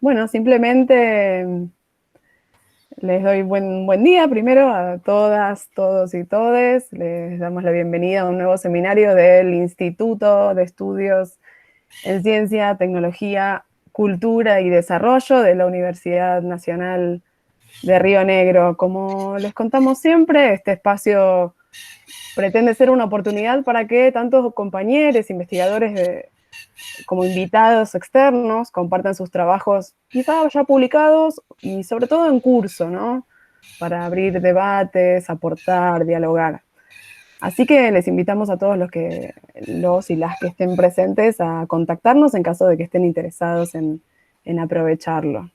Bueno, simplemente les doy buen día primero a todas, todos y todes. Les damos la bienvenida a un nuevo seminario del Instituto de Estudios en Ciencia, Tecnología, Cultura y Desarrollo de la Universidad Nacional de Río Negro. Como les contamos siempre, este espacio pretende ser una oportunidad para que tantos compañeros, investigadores como invitados externos compartan sus trabajos quizá ya publicados y sobre todo en curso, ¿no? Para abrir debates, aportar, dialogar. Así que les invitamos a todos los y las que estén presentes a contactarnos en caso de que estén interesados en aprovecharlo.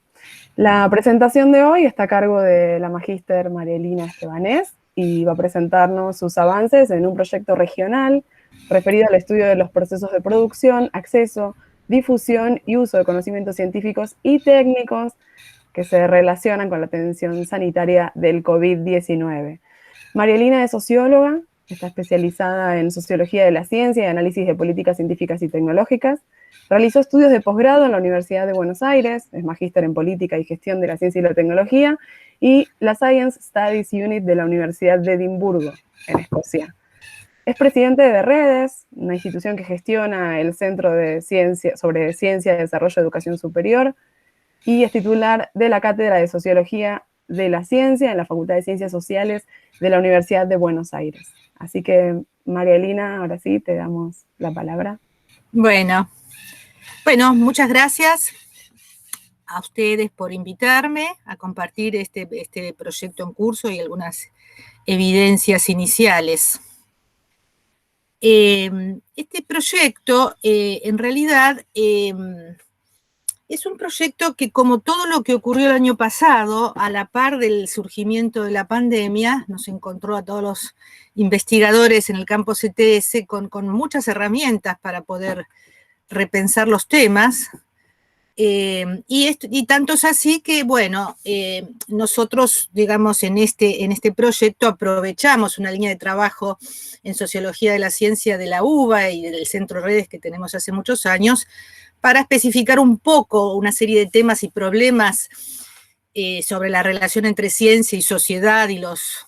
La presentación de hoy está a cargo de la magíster Marielina Estebanés y va a presentarnos sus avances en un proyecto regional referido al estudio de los procesos de producción, acceso, difusión y uso de conocimientos científicos y técnicos que se relacionan con la atención sanitaria del COVID-19. Marielina es socióloga, está especializada en sociología de la ciencia y análisis de políticas científicas y tecnológicas. Realizó estudios de posgrado en la Universidad de Buenos Aires, es magíster en política y gestión de la ciencia y la tecnología, y la Science Studies Unit de la Universidad de Edimburgo, en Escocia. Es presidente de Redes, una institución que gestiona el Centro de Ciencia sobre Ciencia, Desarrollo y Educación Superior, y es titular de la Cátedra de Sociología de la Ciencia en la Facultad de Ciencias Sociales de la Universidad de Buenos Aires. Así que, Marielina, ahora sí, te damos la palabra. Bueno, muchas gracias a ustedes por invitarme a compartir este proyecto en curso y algunas evidencias iniciales. Este proyecto, en realidad, es un proyecto que, como todo lo que ocurrió el año pasado, a la par del surgimiento de la pandemia, nos encontró a todos los investigadores en el campo CTS con muchas herramientas para poder repensar los temas. Y tanto es así que, bueno, nosotros, digamos, en este proyecto aprovechamos una línea de trabajo en Sociología de la Ciencia de la UBA y del Centro Redes que tenemos hace muchos años, para especificar un poco una serie de temas y problemas sobre la relación entre ciencia y sociedad y los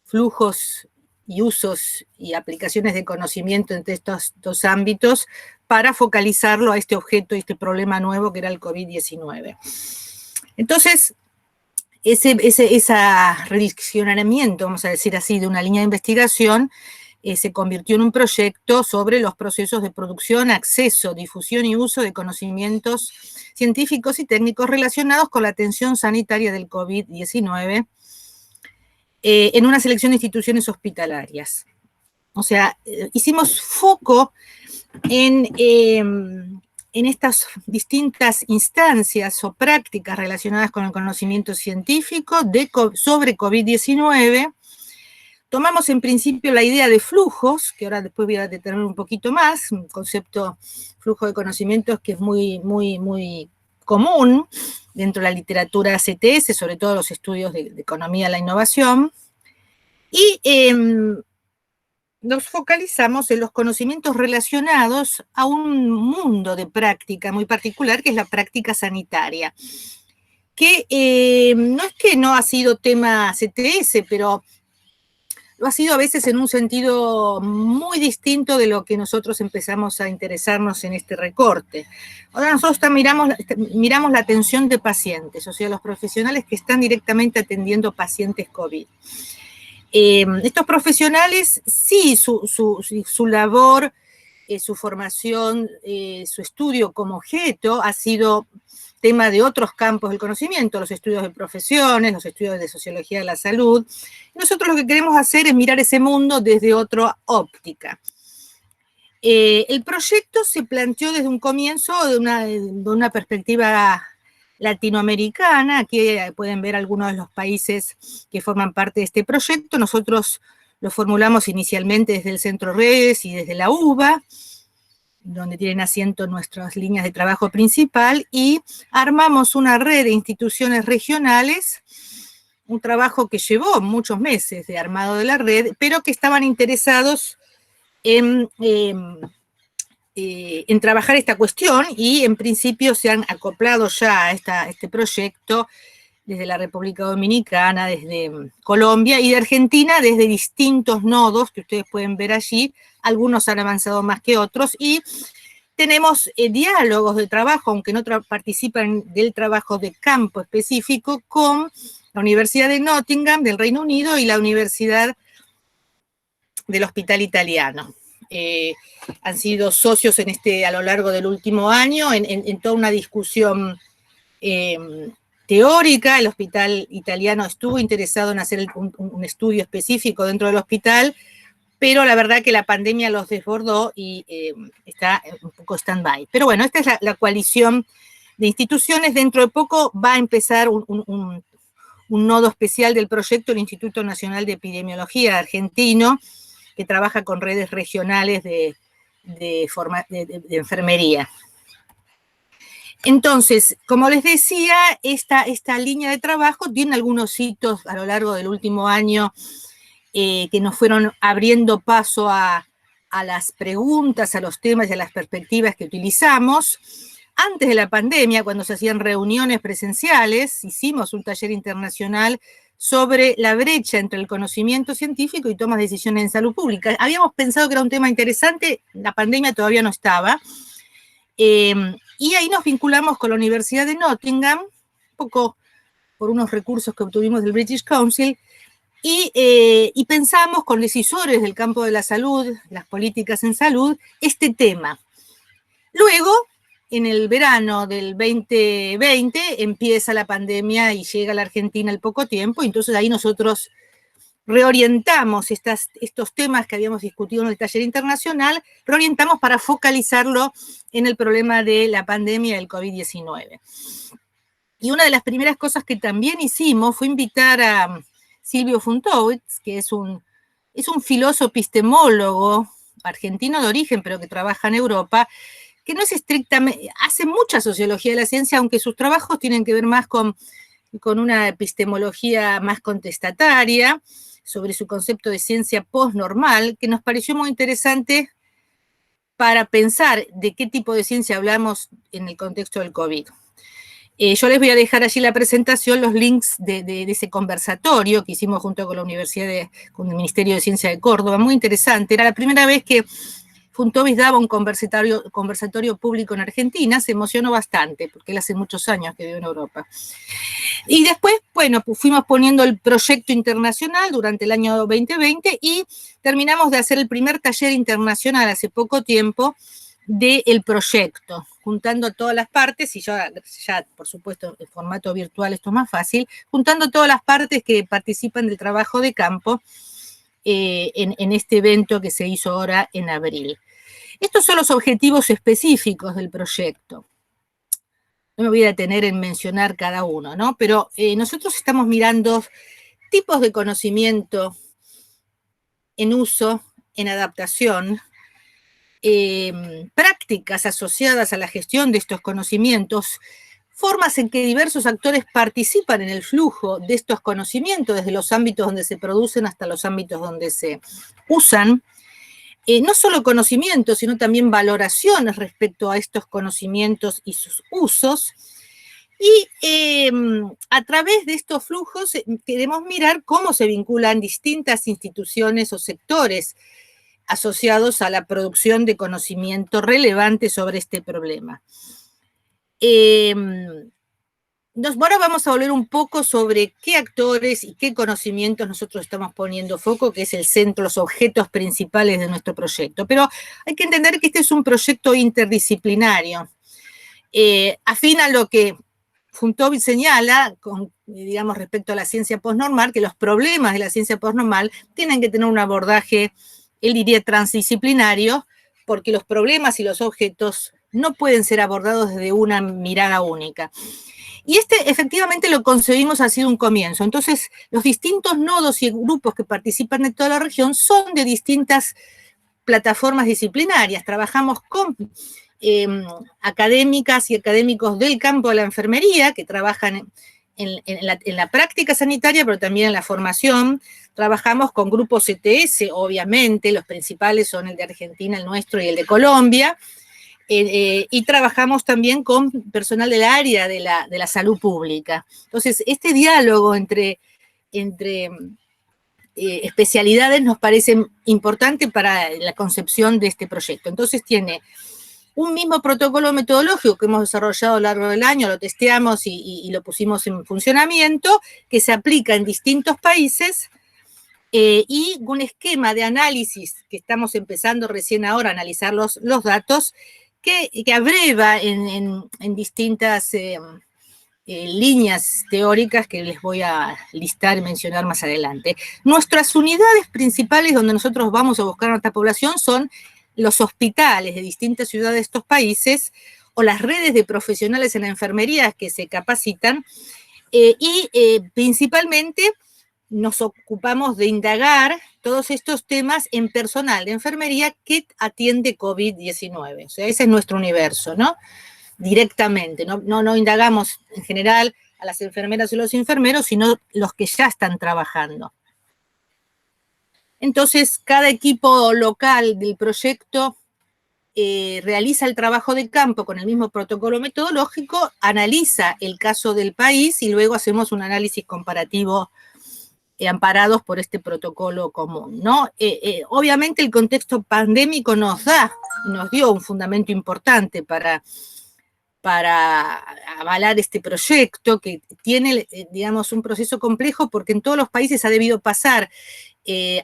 flujos y usos y aplicaciones de conocimiento entre estos dos ámbitos para focalizarlo a este objeto y este problema nuevo que era el COVID-19. Entonces, ese redireccionamiento, vamos a decir así, de una línea de investigación se convirtió en un proyecto sobre los procesos de producción, acceso, difusión y uso de conocimientos científicos y técnicos relacionados con la atención sanitaria del COVID-19 en una selección de instituciones hospitalarias. O sea, hicimos foco en estas distintas instancias o prácticas relacionadas con el conocimiento científico sobre COVID-19. Tomamos en principio la idea de flujos, que ahora después voy a determinar un poquito más, un concepto flujo de conocimientos que es muy común dentro de la literatura CTS, sobre todo los estudios de economía de la innovación, y nos focalizamos en los conocimientos relacionados a un mundo de práctica muy particular, que es la práctica sanitaria, que no es que no ha sido tema CTS, pero lo ha sido a veces en un sentido muy distinto de lo que nosotros empezamos a interesarnos en este recorte. Ahora nosotros miramos la atención de pacientes, o sea, los profesionales que están directamente atendiendo pacientes COVID. Estos profesionales, sí, su labor, su formación, su estudio como objeto ha sido tema de otros campos del conocimiento, los estudios de profesiones, los estudios de sociología de la salud. Nosotros lo que queremos hacer es mirar ese mundo desde otra óptica. El proyecto se planteó desde un comienzo de una perspectiva latinoamericana. Aquí pueden ver algunos de los países que forman parte de este proyecto. Nosotros lo formulamos inicialmente desde el Centro Redes y desde la UBA, donde tienen asiento nuestras líneas de trabajo principal, y armamos una red de instituciones regionales, un trabajo que llevó muchos meses de armado de la red, pero que estaban interesados en en trabajar esta cuestión y en principio se han acoplado ya a este proyecto desde la República Dominicana, desde Colombia y de Argentina, desde distintos nodos que ustedes pueden ver allí. Algunos han avanzado más que otros y tenemos diálogos de trabajo, aunque no participan del trabajo de campo específico, con la Universidad de Nottingham del Reino Unido y la Universidad del Hospital Italiano. Han sido socios a lo largo del último año en toda una discusión teórica. El Hospital Italiano estuvo interesado en hacer un estudio específico dentro del hospital, pero la verdad que la pandemia los desbordó y está un poco stand-by. Pero bueno, esta es la coalición de instituciones. Dentro de poco va a empezar un nodo especial del proyecto, el Instituto Nacional de Epidemiología argentino, que trabaja con redes regionales de enfermería. Entonces, como les decía, esta línea de trabajo tiene algunos hitos a lo largo del último año que nos fueron abriendo paso a las preguntas, a los temas y a las perspectivas que utilizamos. Antes de la pandemia, cuando se hacían reuniones presenciales, hicimos un taller internacional sobre la brecha entre el conocimiento científico y tomas de decisiones en salud pública. Habíamos pensado que era un tema interesante, la pandemia todavía no estaba, y ahí nos vinculamos con la Universidad de Nottingham, un poco por unos recursos que obtuvimos del British Council, y pensamos con decisores del campo de la salud, las políticas en salud, este tema. Luego, en el verano del 2020 empieza la pandemia y llega a la Argentina al poco tiempo, entonces ahí nosotros reorientamos estos temas que habíamos discutido en el taller internacional, reorientamos para focalizarlo en el problema de la pandemia del COVID-19. Y una de las primeras cosas que también hicimos fue invitar a Silvio Funtowicz, que es un filósofo epistemólogo argentino de origen, pero que trabaja en Europa, que no es estrictamente, hace mucha sociología de la ciencia, aunque sus trabajos tienen que ver más con una epistemología más contestataria, sobre su concepto de ciencia postnormal, que nos pareció muy interesante para pensar de qué tipo de ciencia hablamos en el contexto del COVID. Yo les voy a dejar allí la presentación, los links de ese conversatorio que hicimos junto con la Universidad, con el Ministerio de Ciencia de Córdoba, muy interesante. Era la primera vez que Funtowicz daba un conversatorio público en Argentina, se emocionó bastante, porque él hace muchos años que vive en Europa. Y después, bueno, pues fuimos poniendo el proyecto internacional durante el año 2020 y terminamos de hacer el primer taller internacional hace poco tiempo del proyecto, juntando todas las partes, y ya por supuesto en formato virtual esto es más fácil, juntando todas las partes que participan del trabajo de campo en este evento que se hizo ahora en abril. Estos son los objetivos específicos del proyecto. No me voy a detener en mencionar cada uno, ¿no? Pero nosotros estamos mirando tipos de conocimiento en uso, en adaptación, prácticas asociadas a la gestión de estos conocimientos, formas en que diversos actores participan en el flujo de estos conocimientos, desde los ámbitos donde se producen hasta los ámbitos donde se usan. No solo conocimientos, sino también valoraciones respecto a estos conocimientos y sus usos. Y a través de estos flujos queremos mirar cómo se vinculan distintas instituciones o sectores asociados a la producción de conocimiento relevante sobre este problema. Ahora vamos a volver un poco sobre qué actores y qué conocimientos nosotros estamos poniendo foco, que es el centro, los objetos principales de nuestro proyecto. Pero hay que entender que este es un proyecto interdisciplinario. Afín a lo que Funtowicz señala, digamos, respecto a la ciencia postnormal, que los problemas de la ciencia postnormal tienen que tener un abordaje, él diría, transdisciplinario, porque los problemas y los objetos no pueden ser abordados desde una mirada única. Y efectivamente lo concebimos así de un comienzo. Entonces, los distintos nodos y grupos que participan de toda la región son de distintas plataformas disciplinarias. Trabajamos con académicas y académicos del campo de la enfermería, que trabajan en la práctica sanitaria, pero también en la formación. Trabajamos con grupos ETS, obviamente, los principales son el de Argentina, el nuestro y el de Colombia. y trabajamos también con personal del área de la salud pública. Entonces, este diálogo entre especialidades nos parece importante para la concepción de este proyecto. Entonces tiene un mismo protocolo metodológico que hemos desarrollado a lo largo del año, lo testeamos y lo pusimos en funcionamiento, que se aplica en distintos países, y un esquema de análisis que estamos empezando recién ahora a analizar los datos, que abreva en distintas líneas teóricas que les voy a listar y mencionar más adelante. Nuestras unidades principales donde nosotros vamos a buscar a nuestra población son los hospitales de distintas ciudades de estos países o las redes de profesionales en la enfermería que se capacitan, y principalmente nos ocupamos de indagar todos estos temas en personal de enfermería que atiende COVID-19. O sea, ese es nuestro universo, ¿no? Directamente, no indagamos en general a las enfermeras y los enfermeros, sino los que ya están trabajando. Entonces, cada equipo local del proyecto realiza el trabajo de campo con el mismo protocolo metodológico, analiza el caso del país y luego hacemos un análisis comparativo amparados por este protocolo común, ¿no? Obviamente el contexto pandémico nos dio un fundamento importante para avalar este proyecto, que tiene, digamos, un proceso complejo porque en todos los países ha debido pasar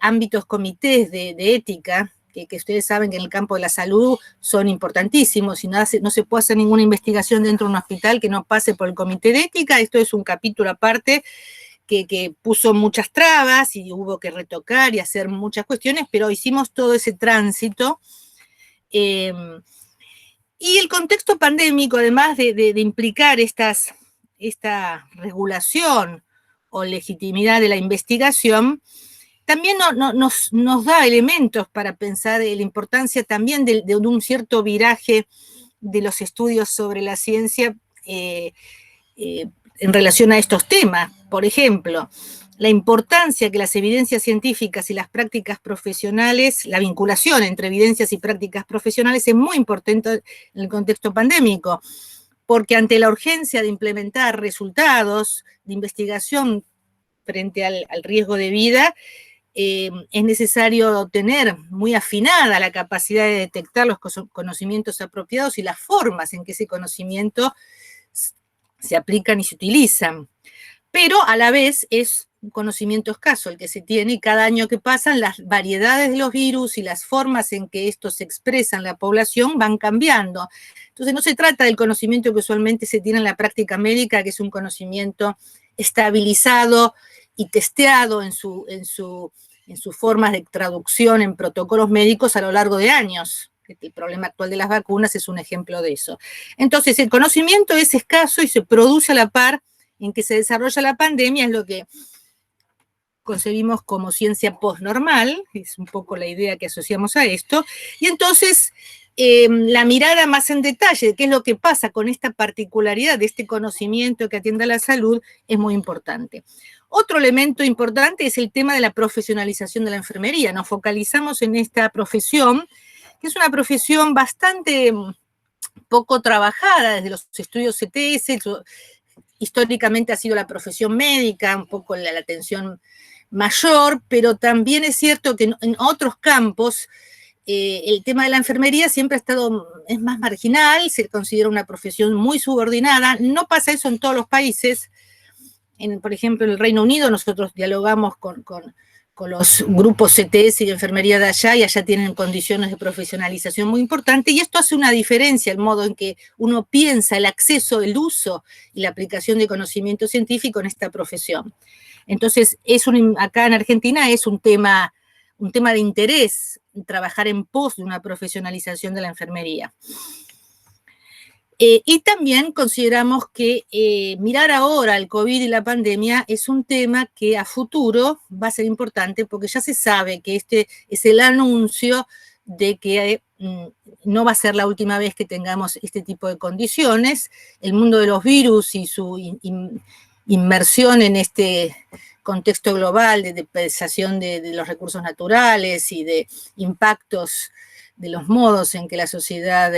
ámbitos comités de ética, que ustedes saben que en el campo de la salud son importantísimos, y no se puede hacer ninguna investigación dentro de un hospital que no pase por el comité de ética. Esto es un capítulo aparte que puso muchas trabas y hubo que retocar y hacer muchas cuestiones, pero hicimos todo ese tránsito. Y el contexto pandémico, además de implicar esta regulación o legitimidad de la investigación, también nos da elementos para pensar en la importancia también de un cierto viraje de los estudios sobre la ciencia en relación a estos temas. Por ejemplo, la importancia que las evidencias científicas y las prácticas profesionales, la vinculación entre evidencias y prácticas profesionales es muy importante en el contexto pandémico, porque ante la urgencia de implementar resultados de investigación frente al riesgo de vida, es necesario tener muy afinada la capacidad de detectar los conocimientos apropiados y las formas en que ese conocimiento se aplican y se utilizan. Pero a la vez es un conocimiento escaso el que se tiene, y cada año que pasan las variedades de los virus y las formas en que estos se expresan en la población van cambiando. Entonces no se trata del conocimiento que usualmente se tiene en la práctica médica, que es un conocimiento estabilizado y testeado en sus formas de traducción en protocolos médicos a lo largo de años. El problema actual de las vacunas es un ejemplo de eso. Entonces, el conocimiento es escaso y se produce a la par en que se desarrolla la pandemia, es lo que concebimos como ciencia postnormal, es un poco la idea que asociamos a esto, y entonces la mirada más en detalle de qué es lo que pasa con esta particularidad de este conocimiento que atiende a la salud es muy importante. Otro elemento importante es el tema de la profesionalización de la enfermería. Nos focalizamos en esta profesión, que es una profesión bastante poco trabajada desde los estudios CTS. Históricamente ha sido la profesión médica, un poco la atención mayor, pero también es cierto que en otros campos el tema de la enfermería siempre es más marginal, se considera una profesión muy subordinada. No pasa eso en todos los países. Por ejemplo, en el Reino Unido nosotros dialogamos con los grupos CTS y de enfermería de allá, y allá tienen condiciones de profesionalización muy importantes, y esto hace una diferencia, el modo en que uno piensa el acceso, el uso y la aplicación de conocimiento científico en esta profesión. Entonces, acá en Argentina es un tema de interés trabajar en pos de una profesionalización de la enfermería. Y también consideramos que mirar ahora el COVID y la pandemia es un tema que a futuro va a ser importante, porque ya se sabe que este es el anuncio de que no va a ser la última vez que tengamos este tipo de condiciones. El mundo de los virus y su inmersión en este contexto global de depredación de los recursos naturales y de impactos de los modos en que la sociedad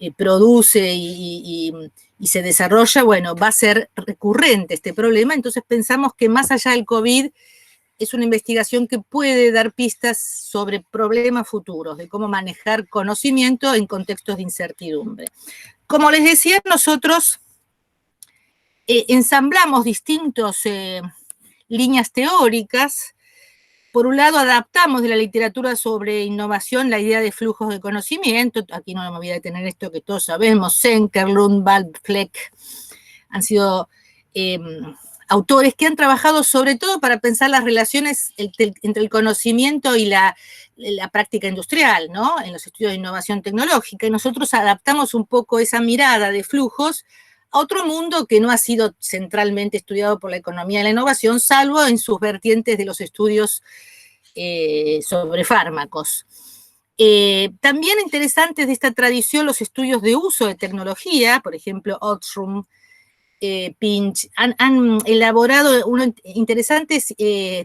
produce y se desarrolla, bueno, va a ser recurrente este problema. Entonces pensamos que más allá del COVID es una investigación que puede dar pistas sobre problemas futuros, de cómo manejar conocimiento en contextos de incertidumbre. Como les decía, nosotros ensamblamos distintas líneas teóricas. Por un lado, adaptamos de la literatura sobre innovación la idea de flujos de conocimiento. Aquí no me voy a detener esto que todos sabemos. Senker, Lundvall, Fleck han sido autores que han trabajado sobre todo para pensar las relaciones entre el conocimiento y la práctica industrial, ¿no? En los estudios de innovación tecnológica. Y nosotros adaptamos un poco esa mirada de flujos a otro mundo que no ha sido centralmente estudiado por la economía de la innovación, salvo en sus vertientes de los estudios sobre fármacos. También interesantes de esta tradición los estudios de uso de tecnología, por ejemplo, Ostrom, Pinch, han elaborado unos interesantes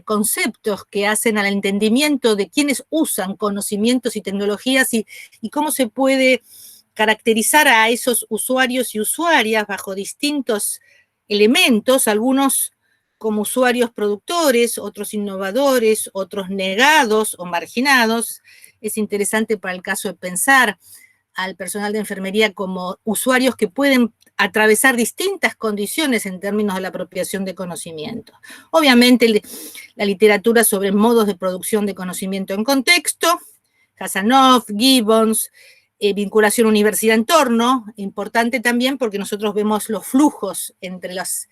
conceptos que hacen al entendimiento de quiénes usan conocimientos y tecnologías y cómo se puede caracterizar a esos usuarios y usuarias bajo distintos elementos, algunos como usuarios productores, otros innovadores, otros negados o marginados. Es interesante para el caso de pensar al personal de enfermería como usuarios que pueden atravesar distintas condiciones en términos de la apropiación de conocimiento. Obviamente, la literatura sobre modos de producción de conocimiento en contexto, Hasanov, Gibbons, vinculación universidad-entorno, importante también porque nosotros vemos los flujos entre las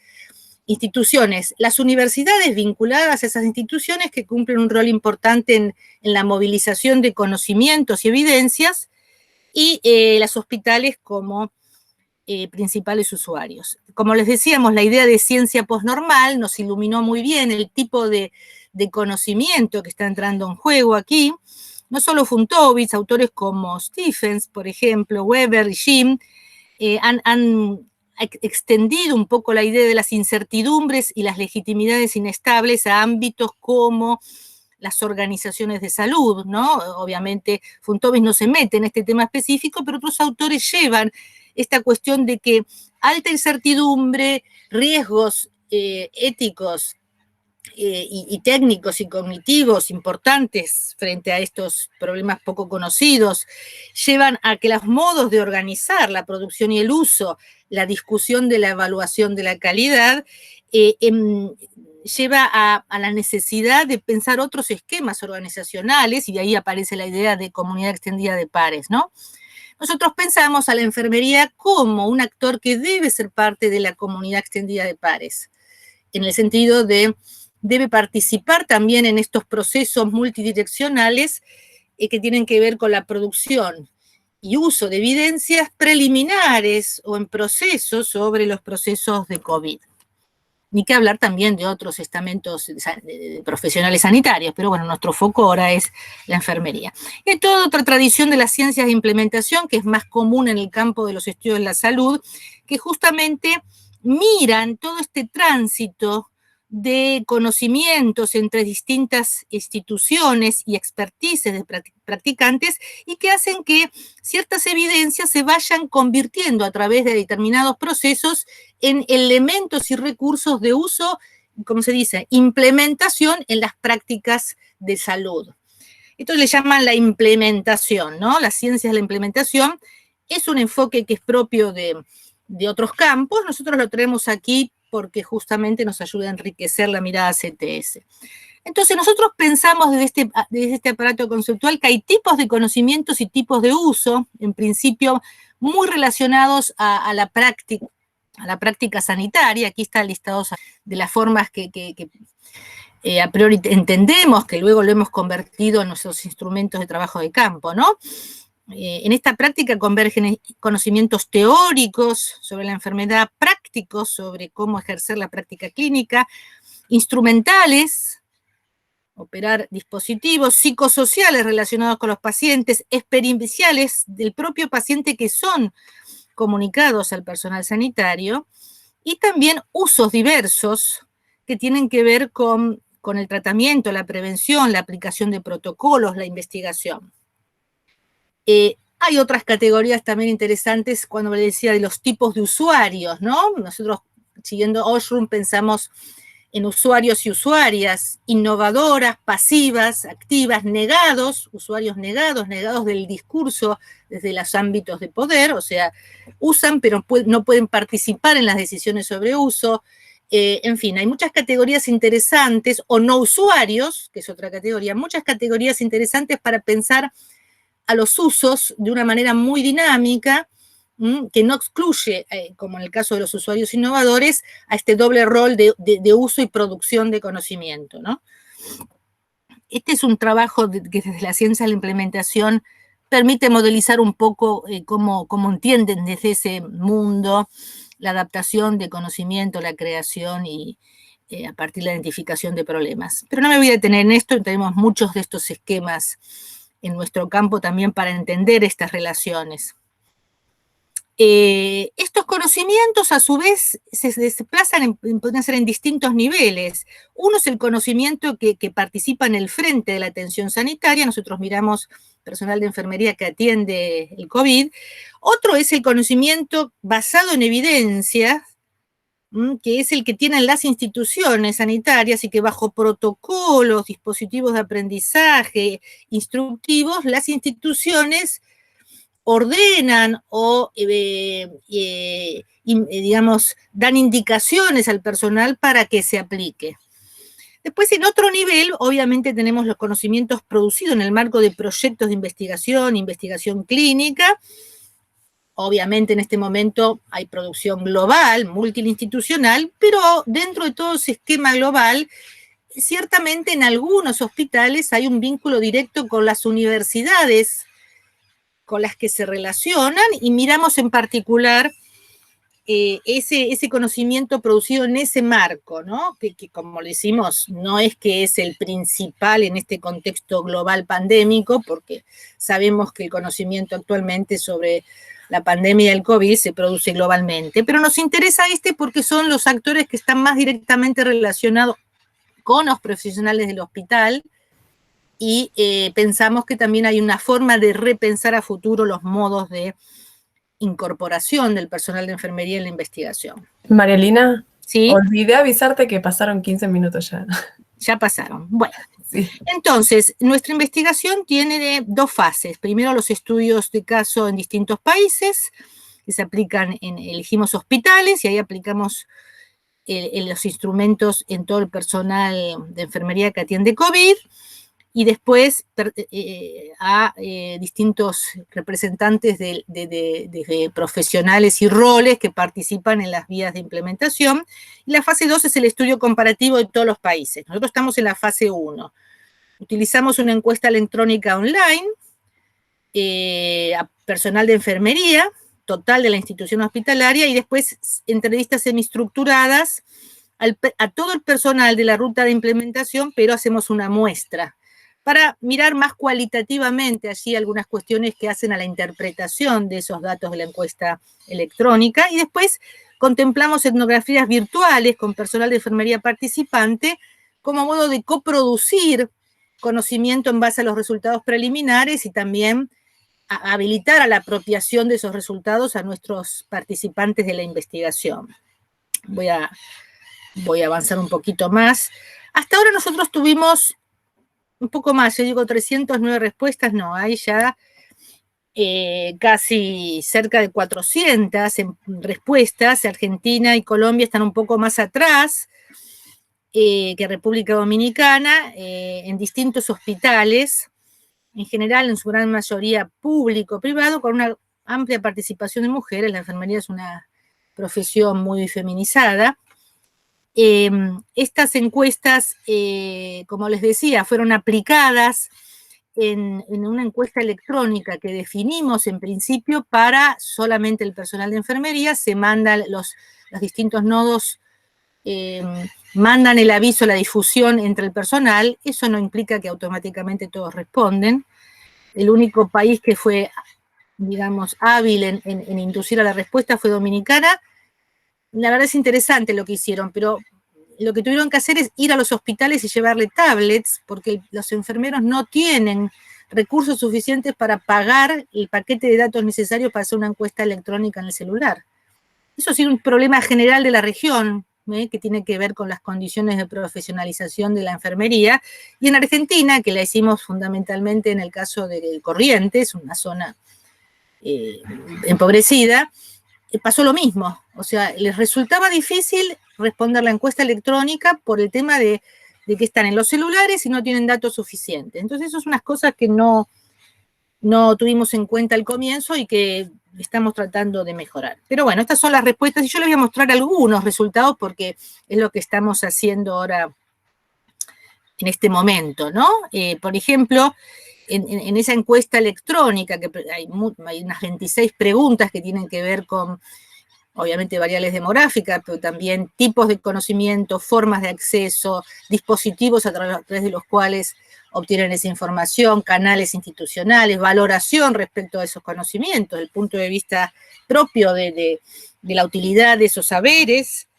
instituciones, las universidades vinculadas a esas instituciones que cumplen un rol importante en la movilización de conocimientos y evidencias, y los hospitales como principales usuarios. Como les decíamos, la idea de ciencia posnormal nos iluminó muy bien el tipo de conocimiento que está entrando en juego aquí. No solo Funtovich, autores como Stephens, por ejemplo, Weber y Jim, han extendido un poco la idea de las incertidumbres y las legitimidades inestables a ámbitos como las organizaciones de salud, ¿no? Obviamente Funtovich no se mete en este tema específico, pero otros autores llevan esta cuestión de que alta incertidumbre, riesgos éticos y técnicos y cognitivos importantes frente a estos problemas poco conocidos, llevan a que los modos de organizar la producción y el uso, la discusión de la evaluación de la calidad, lleva a la necesidad de pensar otros esquemas organizacionales, y de ahí aparece la idea de comunidad extendida de pares, ¿no? Nosotros pensamos a la enfermería como un actor que debe ser parte de la comunidad extendida de pares, en el sentido de debe participar también en estos procesos multidireccionales que tienen que ver con la producción y uso de evidencias preliminares o en procesos sobre los procesos de COVID. Ni que hablar también de otros estamentos profesionales sanitarios, pero bueno, nuestro foco ahora es la enfermería. Y hay toda otra tradición de las ciencias de implementación, que es más común en el campo de los estudios de la salud, que justamente miran todo este tránsito de conocimientos entre distintas instituciones y expertices de practicantes y que hacen que ciertas evidencias se vayan convirtiendo a través de determinados procesos en elementos y recursos de uso, como se dice, implementación en las prácticas de salud. Esto le llaman la implementación, ¿no? Las ciencias de la implementación es un enfoque que es propio de otros campos. Nosotros lo traemos aquí porque justamente nos ayuda a enriquecer la mirada CTS. Entonces, nosotros pensamos desde este aparato conceptual que hay tipos de conocimientos y tipos de uso, en principio muy relacionados a la práctica sanitaria. Aquí está listado de las formas que a priori entendemos, que luego lo hemos convertido en nuestros instrumentos de trabajo de campo, ¿no? En esta práctica convergen conocimientos teóricos sobre la enfermedad, prácticos sobre cómo ejercer la práctica clínica, instrumentales, operar dispositivos, psicosociales relacionados con los pacientes, experienciales del propio paciente que son comunicados al personal sanitario, y también usos diversos que tienen que ver con el tratamiento, la prevención, la aplicación de protocolos, la investigación. Hay otras categorías también interesantes cuando le decía de los tipos de usuarios, ¿no? Nosotros, siguiendo Ostrom, pensamos en usuarios y usuarias, innovadoras, pasivas, activas, negados, usuarios negados, negados del discurso desde los ámbitos de poder, o sea, usan pero no pueden participar en las decisiones sobre uso. En fin, hay muchas categorías interesantes, o no usuarios, que es otra categoría, muchas categorías interesantes para pensar a los usos de una manera muy dinámica, que no excluye, como en el caso de los usuarios innovadores, a este doble rol de uso y producción de conocimiento, ¿no? Este es un trabajo que desde la ciencia de la implementación permite modelizar un poco cómo entienden desde ese mundo la adaptación de conocimiento, la creación y a partir de la identificación de problemas. Pero no me voy a detener en esto, tenemos muchos de estos esquemas en nuestro campo también para entender estas relaciones. Estos conocimientos, a su vez, se desplazan, pueden ser en distintos niveles. Uno es el conocimiento que participa en el frente de la atención sanitaria. Nosotros miramos personal de enfermería que atiende el COVID. Otro es el conocimiento basado en evidencia, que es el que tienen las instituciones sanitarias y que bajo protocolos, dispositivos de aprendizaje, instructivos, las instituciones ordenan o, digamos, dan indicaciones al personal para que se aplique. Después, en otro nivel, obviamente tenemos los conocimientos producidos en el marco de proyectos de investigación clínica. Obviamente en este momento hay producción global, multiinstitucional, pero dentro de todo ese esquema global, ciertamente en algunos hospitales hay un vínculo directo con las universidades con las que se relacionan, y miramos en particular ese conocimiento producido en ese marco, ¿no? Que como le decimos, no es que es el principal en este contexto global pandémico, porque sabemos que el conocimiento actualmente sobre la pandemia del COVID se produce globalmente, pero nos interesa porque son los actores que están más directamente relacionados con los profesionales del hospital, y pensamos que también hay una forma de repensar a futuro los modos de incorporación del personal de enfermería en la investigación. Marielina, ¿Sí? Olvidé avisarte que pasaron 15 minutos ya. Ya pasaron. Bueno, sí. Entonces, nuestra investigación tiene dos fases. Primero, los estudios de caso en distintos países, que se aplican elegimos hospitales, y ahí aplicamos los instrumentos en todo el personal de enfermería que atiende COVID, y después a distintos representantes de profesionales y roles que participan en las vías de implementación. Y la fase 2 es el estudio comparativo de todos los países. Nosotros estamos en la fase 1. Utilizamos una encuesta electrónica online a personal de enfermería, total de la institución hospitalaria, y después entrevistas semiestructuradas a todo el personal de la ruta de implementación, pero hacemos una muestra para mirar más cualitativamente allí algunas cuestiones que hacen a la interpretación de esos datos de la encuesta electrónica, y después contemplamos etnografías virtuales con personal de enfermería participante como modo de coproducir conocimiento en base a los resultados preliminares y también a habilitar a la apropiación de esos resultados a nuestros participantes de la investigación. Voy a avanzar un poquito más. Hasta ahora nosotros tuvimos un poco más, yo digo 309 respuestas, no, hay ya casi cerca de 400 respuestas. Argentina y Colombia están un poco más atrás que República Dominicana, en distintos hospitales, en general en su gran mayoría público-privado, con una amplia participación de mujeres. La enfermería es una profesión muy feminizada. Estas encuestas, como les decía, fueron aplicadas en una encuesta electrónica que definimos en principio para solamente el personal de enfermería. Se mandan los distintos nodos, mandan el aviso, la difusión entre el personal. Eso no implica que automáticamente todos responden. El único país que fue, digamos, hábil en inducir a la respuesta fue Dominicana. La verdad es interesante lo que hicieron, pero lo que tuvieron que hacer es ir a los hospitales y llevarle tablets, porque los enfermeros no tienen recursos suficientes para pagar el paquete de datos necesarios para hacer una encuesta electrónica en el celular. Eso sí, un problema general de la región, que tiene que ver con las condiciones de profesionalización de la enfermería. Y en Argentina, que la hicimos fundamentalmente en el caso de Corrientes, una zona empobrecida, pasó lo mismo. O sea, les resultaba difícil responder la encuesta electrónica por el tema de que están en los celulares y no tienen datos suficientes. Entonces, eso es unas cosas que no tuvimos en cuenta al comienzo y que estamos tratando de mejorar. Pero bueno, estas son las respuestas y yo les voy a mostrar algunos resultados porque es lo que estamos haciendo ahora en este momento, ¿no? Por ejemplo, en esa encuesta electrónica, que hay unas 26 preguntas que tienen que ver con, obviamente, variables demográficas, pero también tipos de conocimiento, formas de acceso, dispositivos a través de los cuales obtienen esa información, canales institucionales, valoración respecto a esos conocimientos, el punto de vista propio de la utilidad de esos saberes,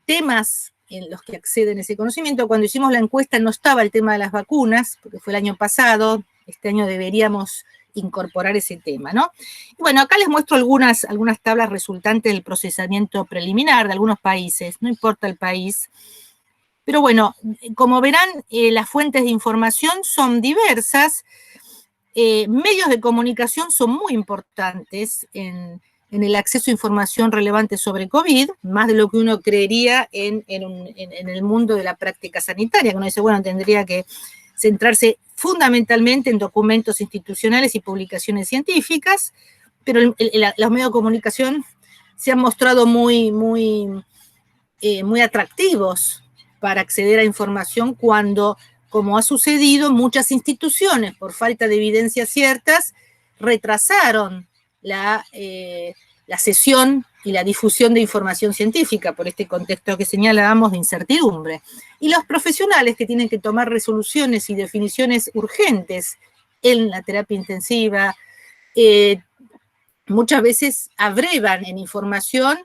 temas en los que acceden ese conocimiento. Cuando hicimos la encuesta no estaba el tema de las vacunas, porque fue el año pasado, este año deberíamos incorporar ese tema, ¿no? Y bueno, acá les muestro algunas tablas resultantes del procesamiento preliminar de algunos países, no importa el país. Pero bueno, como verán, las fuentes de información son diversas. Medios de comunicación son muy importantes en el acceso a información relevante sobre COVID, más de lo que uno creería en el mundo de la práctica sanitaria, que uno dice, bueno, tendría que centrarse fundamentalmente en documentos institucionales y publicaciones científicas, pero los medios de comunicación se han mostrado muy atractivos para acceder a información cuando, como ha sucedido, muchas instituciones, por falta de evidencias ciertas, retrasaron la cesión y la difusión de información científica por este contexto que señalábamos de incertidumbre. Y los profesionales que tienen que tomar resoluciones y definiciones urgentes en la terapia intensiva, muchas veces abrevan en información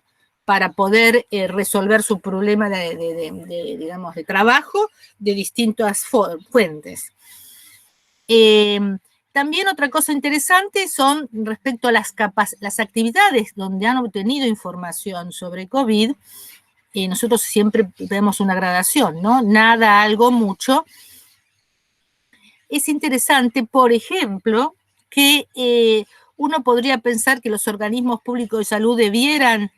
para poder resolver su problema digamos, de trabajo de distintas fuentes. También otra cosa interesante son respecto a las actividades donde han obtenido información sobre COVID. Nosotros siempre vemos una gradación, ¿no? Nada, algo, mucho. Es interesante, por ejemplo, que uno podría pensar que los organismos públicos de salud debieran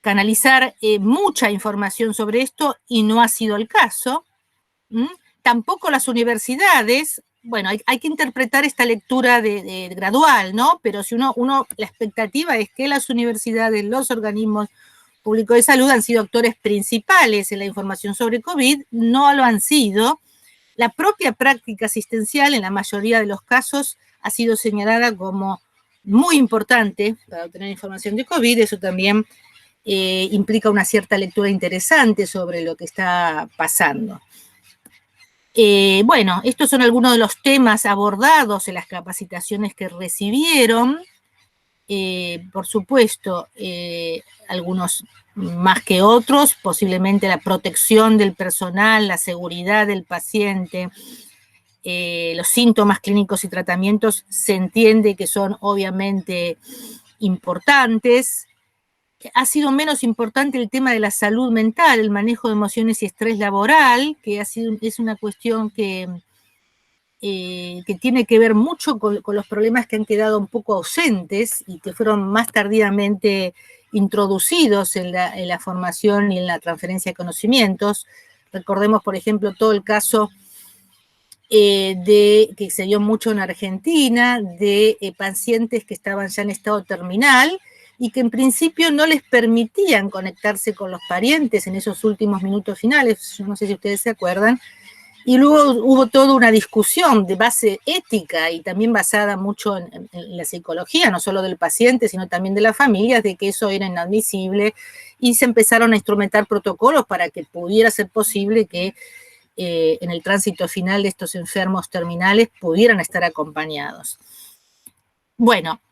canalizar mucha información sobre esto y no ha sido el caso. Tampoco las universidades, bueno, hay que interpretar esta lectura de gradual, ¿no? Pero si la expectativa es que las universidades, los organismos públicos de salud han sido actores principales en la información sobre COVID, no lo han sido. La propia práctica asistencial, en la mayoría de los casos, ha sido señalada como muy importante para obtener información de COVID. Eso también implica una cierta lectura interesante sobre lo que está pasando. Bueno, estos son algunos de los temas abordados en las capacitaciones que recibieron. Por supuesto, algunos más que otros, posiblemente la protección del personal, la seguridad del paciente, los síntomas clínicos y tratamientos se entiende que son obviamente importantes. Ha sido menos importante el tema de la salud mental, el manejo de emociones y estrés laboral, que es una cuestión que tiene que ver mucho con los problemas que han quedado un poco ausentes y que fueron más tardíamente introducidos en la formación y en la transferencia de conocimientos. Recordemos, por ejemplo, todo el caso que se dio mucho en Argentina, de pacientes que estaban ya en estado terminal y que en principio no les permitían conectarse con los parientes en esos últimos minutos finales. Yo no sé si ustedes se acuerdan. Y luego hubo toda una discusión de base ética y también basada mucho en la psicología, no solo del paciente, sino también de las familias, de que eso era inadmisible, y se empezaron a instrumentar protocolos para que pudiera ser posible que en el tránsito final de estos enfermos terminales pudieran estar acompañados. Bueno,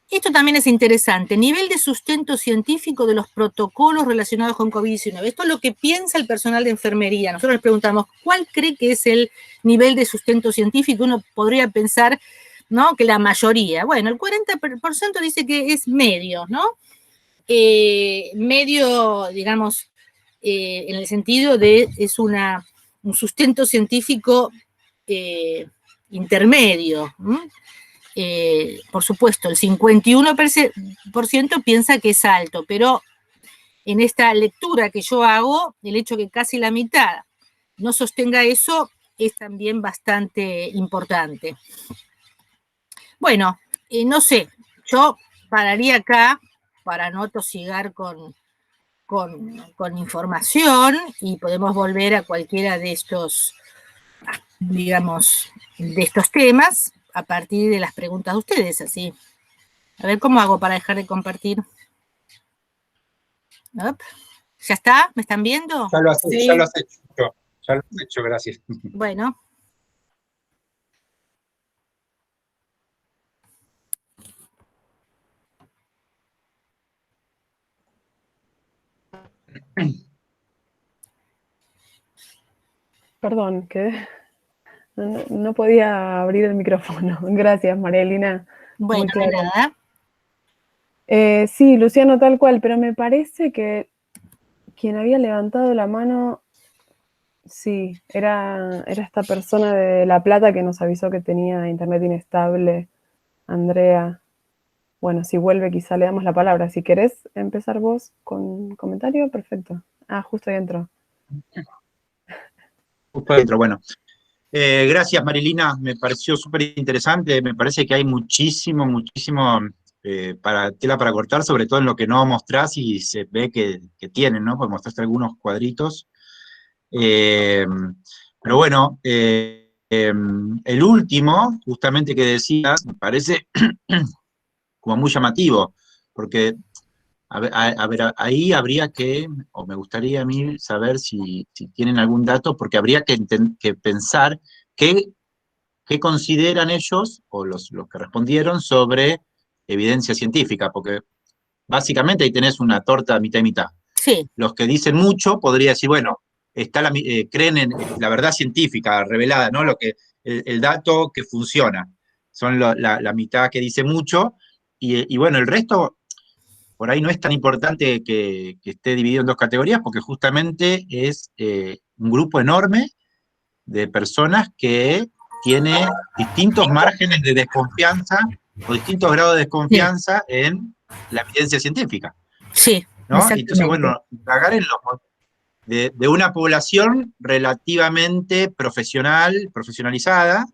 Esto también es interesante. Nivel de sustento científico de los protocolos relacionados con COVID-19. Esto es lo que piensa el personal de enfermería. Nosotros les preguntamos, ¿cuál cree que es el nivel de sustento científico? Uno podría pensar, ¿no?, que la mayoría. Bueno, el 40% dice que es medio, ¿no? Medio, digamos, en el sentido de es un sustento científico intermedio. Por supuesto, el 51% piensa que es alto, pero en esta lectura que yo hago, el hecho que casi la mitad no sostenga eso es también bastante importante. Bueno, no sé, yo pararía acá para no tosigar con información y podemos volver a cualquiera de estos, digamos, de estos temas a partir de las preguntas de ustedes, así. A ver cómo hago para dejar de compartir. ¿Ya está? ¿Me están viendo? Ya lo has Sí. hecho, ya lo has hecho, gracias. Bueno. Perdón, que no podía abrir el micrófono. Gracias, María Elena. Bueno, muy claro. Nada. Sí, Luciano, tal cual, pero me parece que quien había levantado la mano, sí, era esta persona de La Plata que nos avisó que tenía internet inestable, Andrea. Bueno, si vuelve quizá le damos la palabra. Si querés empezar vos con comentario, perfecto. Ah, justo ahí entró. Justo adentro, bueno. Gracias, Marilina, me pareció súper interesante, me parece que hay muchísimo tela para cortar, sobre todo en lo que no mostrás y se ve que tienen, ¿no? Porque mostraste algunos cuadritos. Pero bueno, el último, justamente que decías, me parece como muy llamativo, porque a ver, ahí habría que, o me gustaría a mí saber si tienen algún dato, porque habría que pensar qué consideran ellos, o los que respondieron, sobre evidencia científica, porque básicamente ahí tenés una torta mitad y mitad. Sí. Los que dicen mucho, podría decir, bueno, creen en la verdad científica revelada, ¿no? El dato que funciona. Son la mitad que dice mucho, y bueno, el resto por ahí no es tan importante que esté dividido en dos categorías, porque justamente es un grupo enorme de personas que tiene distintos márgenes de desconfianza o distintos grados de desconfianza en la evidencia científica. Sí, ¿no? Entonces, bueno, indagar en de una población relativamente profesionalizada,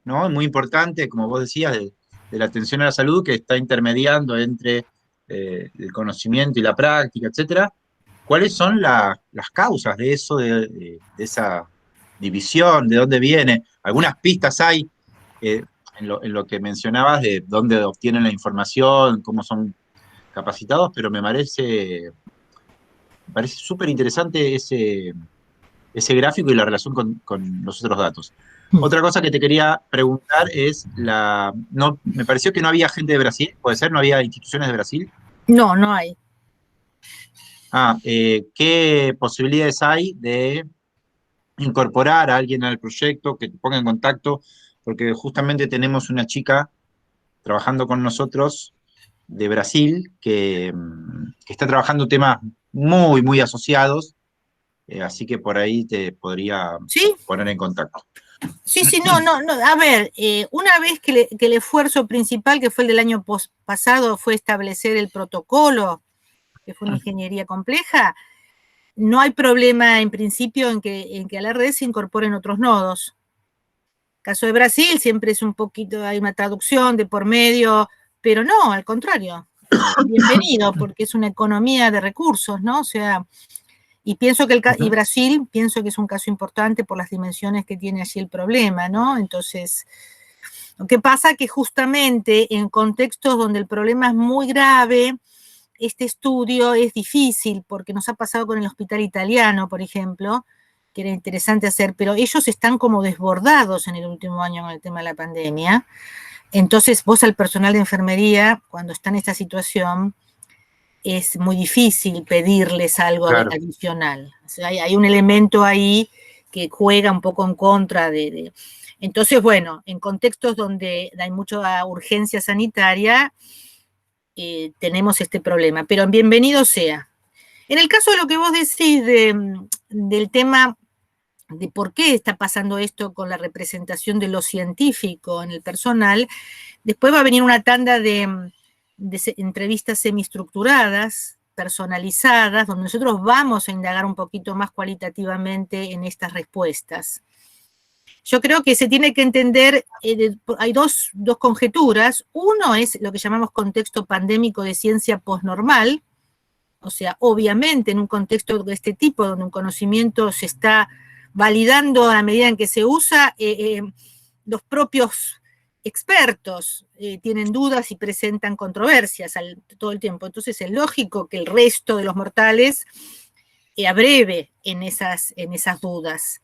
¿no? Muy importante, como vos decías, de la atención a la salud, que está intermediando entre el conocimiento y la práctica, etcétera. ¿Cuáles son las causas de eso, de esa división? ¿De dónde viene? Algunas pistas hay en lo que mencionabas de dónde obtienen la información, cómo son capacitados, pero me parece súper interesante ese gráfico y la relación con los otros datos. Otra cosa que te quería preguntar es, me pareció que no había gente de Brasil, ¿puede ser? ¿No había instituciones de Brasil? No, no hay. ¿Qué posibilidades hay de incorporar a alguien al proyecto, que te ponga en contacto? Porque justamente tenemos una chica trabajando con nosotros de Brasil que está trabajando temas muy asociados, así que por ahí te podría poner en contacto. Sí, no, a ver, una vez que el esfuerzo principal, que fue el del año pasado, fue establecer el protocolo, que fue una ingeniería compleja, no hay problema en principio en que a la red se incorporen otros nodos. En el caso de Brasil siempre es un poquito, hay una traducción de por medio, pero no, al contrario, bienvenido, porque es una economía de recursos, ¿no? O sea, y pienso que y Brasil, pienso que es un caso importante por las dimensiones que tiene allí el problema, ¿no? Entonces, lo que pasa es que justamente en contextos donde el problema es muy grave, este estudio es difícil, porque nos ha pasado con el hospital italiano, por ejemplo, que era interesante hacer, pero ellos están como desbordados en el último año con el tema de la pandemia. Entonces, vos al personal de enfermería, cuando está en esta situación, es muy difícil pedirles algo adicional. O sea, hay un elemento ahí que juega un poco en contra de... Entonces, bueno, en contextos donde hay mucha urgencia sanitaria, tenemos este problema, pero bienvenido sea. En el caso de lo que vos decís del tema de por qué está pasando esto con la representación de lo científico en el personal, después va a venir una tanda de entrevistas semiestructuradas, personalizadas, donde nosotros vamos a indagar un poquito más cualitativamente en estas respuestas. Yo creo que se tiene que entender, hay dos conjeturas. Uno es lo que llamamos contexto pandémico de ciencia posnormal, o sea, obviamente en un contexto de este tipo, donde un conocimiento se está validando a medida en que se usa, los propios expertos tienen dudas y presentan controversias todo el tiempo. Entonces es lógico que el resto de los mortales abreve en esas dudas.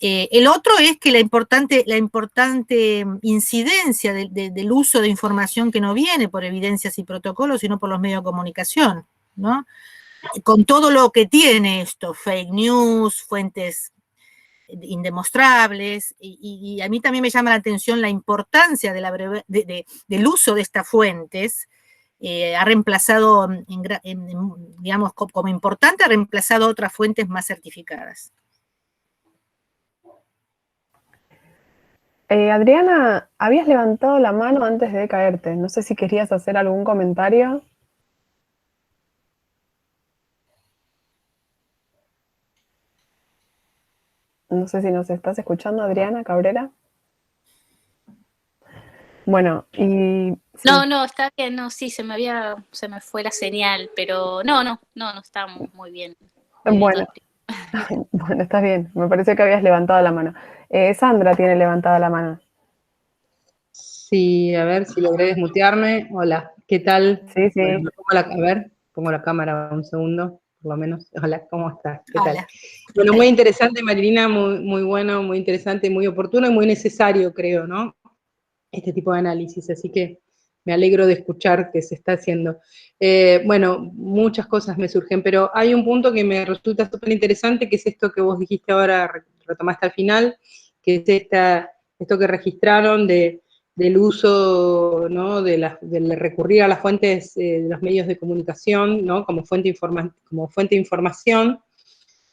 El otro es que la importante incidencia del uso de información que no viene por evidencias y protocolos, sino por los medios de comunicación, ¿no? Con todo lo que tiene esto, fake news, fuentes indemostrables, y a mí también me llama la atención la importancia del uso de estas fuentes. Ha reemplazado, digamos, como importante, ha reemplazado otras fuentes más certificadas. Adriana, habías levantado la mano antes de caerte. No sé si querías hacer algún comentario. No sé si nos estás escuchando, Adriana Cabrera. Bueno, y... Sí. No, está bien, no, sí, se me fue la señal, pero no, está muy bien. Bueno, bueno, estás bien. Me pareció que habías levantado la mano. Sandra tiene levantada la mano. Sí, a ver si logré desmutearme. Hola, ¿qué tal? Sí, sí. Bueno, pongo la cámara un segundo, por lo menos. Hola, ¿cómo estás? ¿Qué tal? Bueno, muy interesante, Marilina, muy bueno, muy interesante, muy oportuno y muy necesario, creo, ¿no? Este tipo de análisis, así que me alegro de escuchar que se está haciendo. Bueno, muchas cosas me surgen, pero hay un punto que me resulta súper interesante, que es esto que vos dijiste ahora, retomaste al final, que es esto que registraron del uso, ¿no? del recurrir a las fuentes de los medios de comunicación, ¿no? Como fuente de información,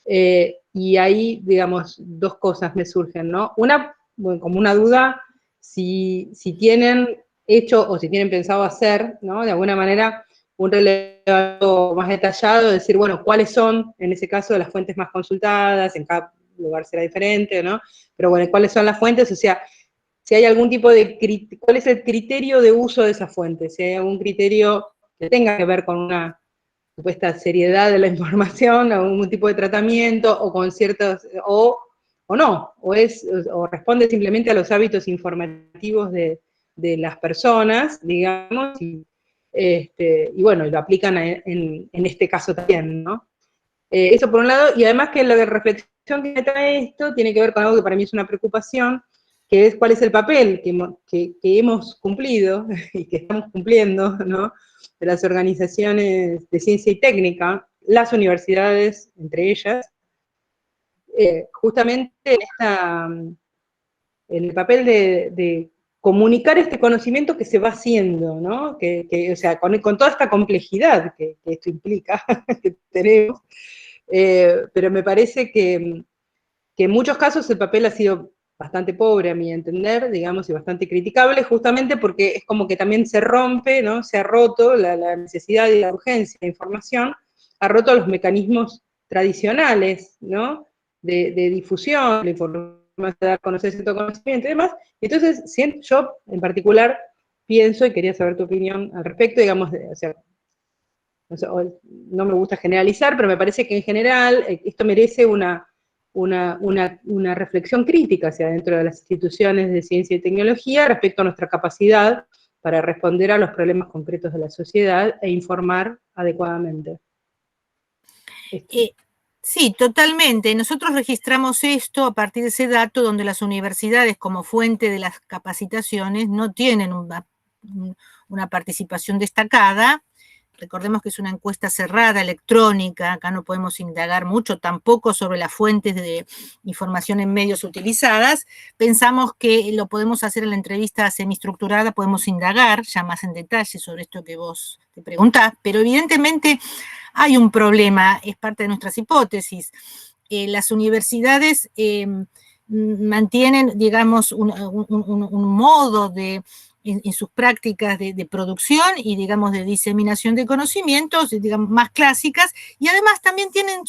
y ahí, digamos, dos cosas me surgen, ¿no? Una, bueno, como una duda, si tienen hecho o si tienen pensado hacer, ¿no? De alguna manera, un relevado más detallado, decir, bueno, cuáles son, en ese caso, las fuentes más consultadas, en cada lugar será diferente, ¿no? Pero bueno, cuáles son las fuentes, o sea, si hay algún tipo cuál es el criterio de uso de esas fuentes, si hay algún criterio que tenga que ver con una supuesta seriedad de la información, o algún tipo de tratamiento, o con ciertos, o no, o responde simplemente a los hábitos informativos de las personas, digamos, y bueno, lo aplican en este caso también, ¿no? Eso por un lado, y además que la reflexión que me trae esto tiene que ver con algo que para mí es una preocupación, que es cuál es el papel que hemos cumplido y que estamos cumpliendo, ¿no? De las organizaciones de ciencia y técnica, las universidades, entre ellas, justamente en el papel de comunicar este conocimiento que se va haciendo, ¿no? O sea, con toda esta complejidad que esto implica, que tenemos, pero me parece que en muchos casos el papel ha sido bastante pobre, a mi entender, digamos, y bastante criticable, justamente porque es como que también se rompe, ¿no? Se ha roto la necesidad y la urgencia de información, ha roto los mecanismos tradicionales, ¿no? De difusión, la información, de dar a conocer cierto conocimiento y demás. Entonces, yo en particular pienso, y quería saber tu opinión al respecto, digamos, o sea, no me gusta generalizar, pero me parece que en general esto merece una reflexión crítica hacia dentro de las instituciones de ciencia y tecnología respecto a nuestra capacidad para responder a los problemas concretos de la sociedad e informar adecuadamente. Sí, totalmente. Nosotros registramos esto a partir de ese dato donde las universidades como fuente de las capacitaciones no tienen una participación destacada. Recordemos que es una encuesta cerrada, electrónica, acá no podemos indagar mucho tampoco sobre las fuentes de información en medios utilizadas. Pensamos que lo podemos hacer en la entrevista semiestructurada, podemos indagar ya más en detalle sobre esto que vos te preguntás, pero evidentemente hay un problema, es parte de nuestras hipótesis. Las universidades mantienen, digamos, un modo de en sus prácticas de producción y, digamos, de diseminación de conocimientos, digamos, más clásicas, y además también tienen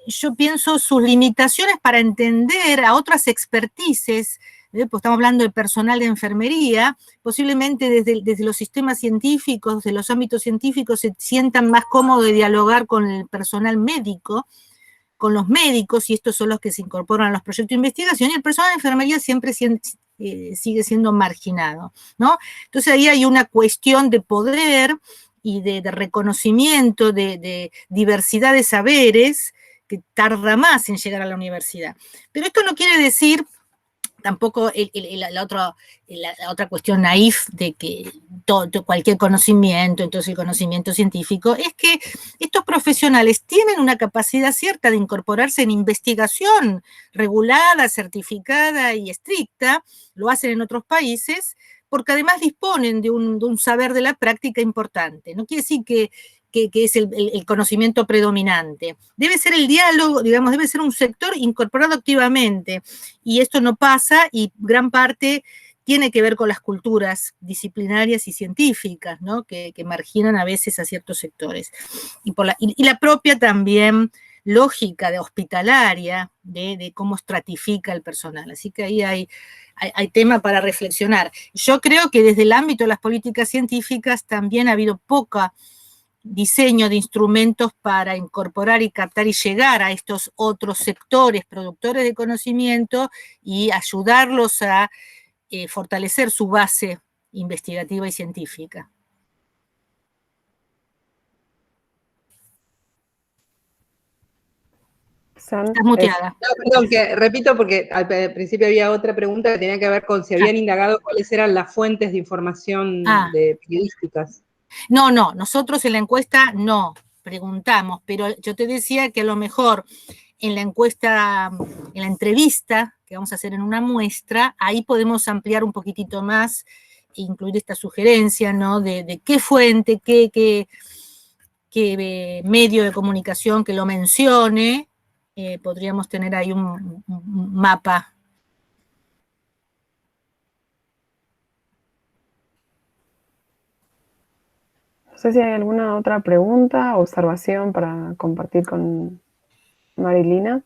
yo pienso, sus limitaciones para entender a otras expertices, pues estamos hablando de personal de enfermería, posiblemente desde los sistemas científicos, de los ámbitos científicos, se sientan más cómodos de dialogar con el personal médico, con los médicos, y estos son los que se incorporan a los proyectos de investigación, y el personal de enfermería siempre sigue siendo marginado, ¿no? Entonces ahí hay una cuestión de poder y de reconocimiento de diversidad de saberes que tarda más en llegar a la universidad. Pero esto no quiere decir tampoco la otra cuestión naif de que cualquier conocimiento, entonces el conocimiento científico, es que estos profesionales tienen una capacidad cierta de incorporarse en investigación regulada, certificada y estricta, lo hacen en otros países, porque además disponen de un saber de la práctica importante. No quiere decir que es el conocimiento predominante. Debe ser el diálogo, digamos, debe ser un sector incorporado activamente, y esto no pasa, y gran parte tiene que ver con las culturas disciplinarias y científicas, ¿no? que marginan a veces a ciertos sectores. Y la propia también lógica de hospitalaria, de cómo estratifica el personal. Así que ahí hay tema para reflexionar. Yo creo que desde el ámbito de las políticas científicas también ha habido poca diseño de instrumentos para incorporar y captar y llegar a estos otros sectores productores de conocimiento y ayudarlos a fortalecer su base investigativa y científica. Estás muteada. No, perdón, que repito porque al principio había otra pregunta que tenía que ver con si habían indagado cuáles eran las fuentes de información periodísticas. No, nosotros en la encuesta no preguntamos, pero yo te decía que a lo mejor en la encuesta, en la entrevista que vamos a hacer en una muestra, ahí podemos ampliar un poquitito más e incluir esta sugerencia, ¿no? De qué fuente, qué medio de comunicación que lo mencione, podríamos tener ahí un mapa. No sé si hay alguna otra pregunta o observación para compartir con Marilina.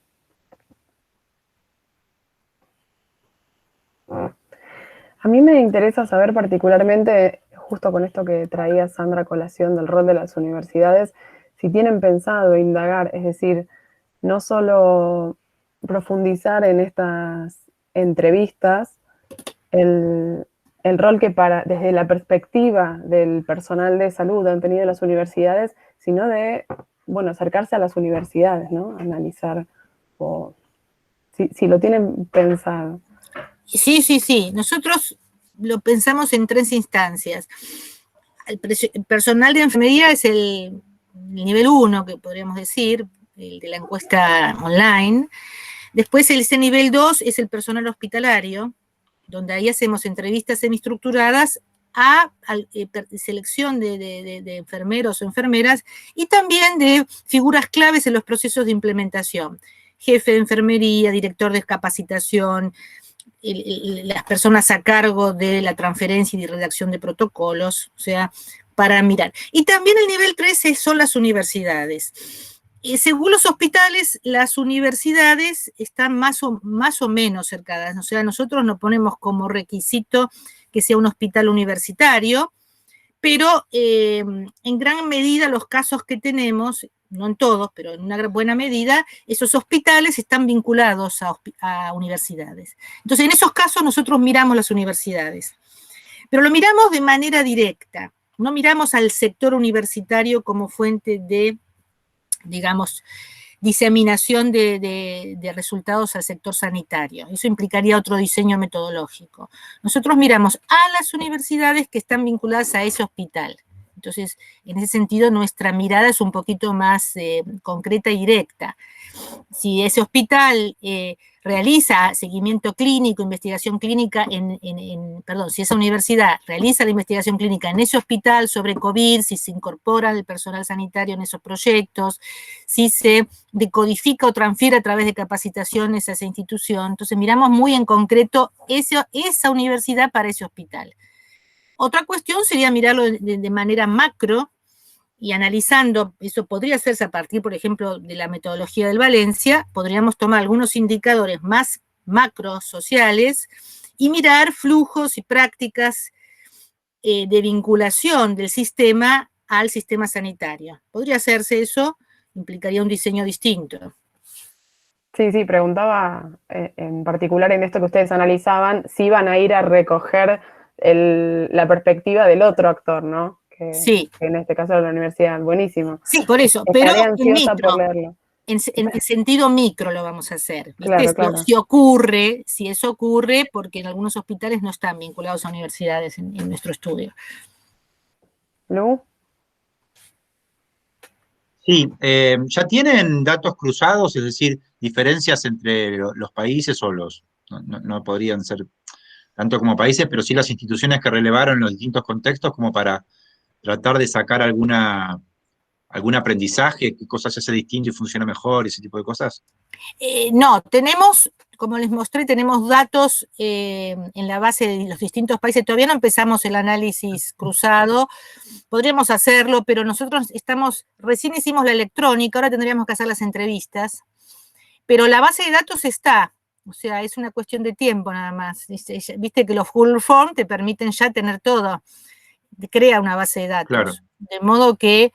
A mí me interesa saber particularmente, justo con esto que traía Sandra a colación del rol de las universidades, si tienen pensado indagar, es decir, no solo profundizar en estas entrevistas, el rol que desde la perspectiva del personal de salud han tenido las universidades, sino de, bueno, acercarse a las universidades, ¿no? Analizar, si lo tienen pensado. Sí. Nosotros lo pensamos en 3 instancias. El personal de enfermería es el nivel 1, que podríamos decir, el de la encuesta online. Después ese nivel 2 es el personal hospitalario, donde ahí hacemos entrevistas semiestructuradas a selección de enfermeros o enfermeras y también de figuras claves en los procesos de implementación. Jefe de enfermería, director de capacitación, las personas a cargo de la transferencia y de redacción de protocolos, o sea, para mirar. Y también el nivel 3 son las universidades. Según los hospitales, las universidades están más o menos cercadas, o sea, nosotros no ponemos como requisito que sea un hospital universitario, pero en gran medida los casos que tenemos, no en todos, pero en una buena medida, esos hospitales están vinculados a universidades. Entonces, en esos casos nosotros miramos las universidades, pero lo miramos de manera directa, no miramos al sector universitario como fuente de, digamos, diseminación de resultados al sector sanitario. Eso implicaría otro diseño metodológico. Nosotros miramos a las universidades que están vinculadas a ese hospital. Entonces, en ese sentido, nuestra mirada es un poquito más concreta y directa. Si ese hospital realiza seguimiento clínico, investigación clínica, si esa universidad realiza la investigación clínica en ese hospital sobre COVID, si se incorpora el personal sanitario en esos proyectos, si se decodifica o transfiere a través de capacitaciones a esa institución, entonces miramos muy en concreto esa universidad para ese hospital. Otra cuestión sería mirarlo de manera macro y analizando, eso podría hacerse a partir, por ejemplo, de la metodología del Valencia, podríamos tomar algunos indicadores más macro sociales y mirar flujos y prácticas de vinculación del sistema al sistema sanitario. ¿Podría hacerse eso? Implicaría un diseño distinto. Sí, preguntaba en particular en esto que ustedes analizaban, si iban a ir a recoger la perspectiva del otro actor, ¿no? Sí. Que en este caso era la universidad. Buenísimo. Sí, por eso, Estaría pero ansiosa por leerlo. En sentido micro lo vamos a hacer. Claro. Si eso ocurre, porque en algunos hospitales no están vinculados a universidades en nuestro estudio. ¿Lu? Sí, ¿ya tienen datos cruzados, es decir, diferencias entre los países o no podrían ser tanto como países, pero sí las instituciones que relevaron en los distintos contextos como para tratar de sacar algún aprendizaje, qué cosas se hace distinto y funciona mejor, ese tipo de cosas? No, tenemos, como les mostré, tenemos datos en la base de los distintos países. Todavía no empezamos el análisis cruzado, podríamos hacerlo, pero nosotros recién hicimos la electrónica, ahora tendríamos que hacer las entrevistas, pero la base de datos está. O sea, es una cuestión de tiempo nada más. Viste que los Google Form te permiten ya tener todo. Crea una base de datos. Claro. De modo que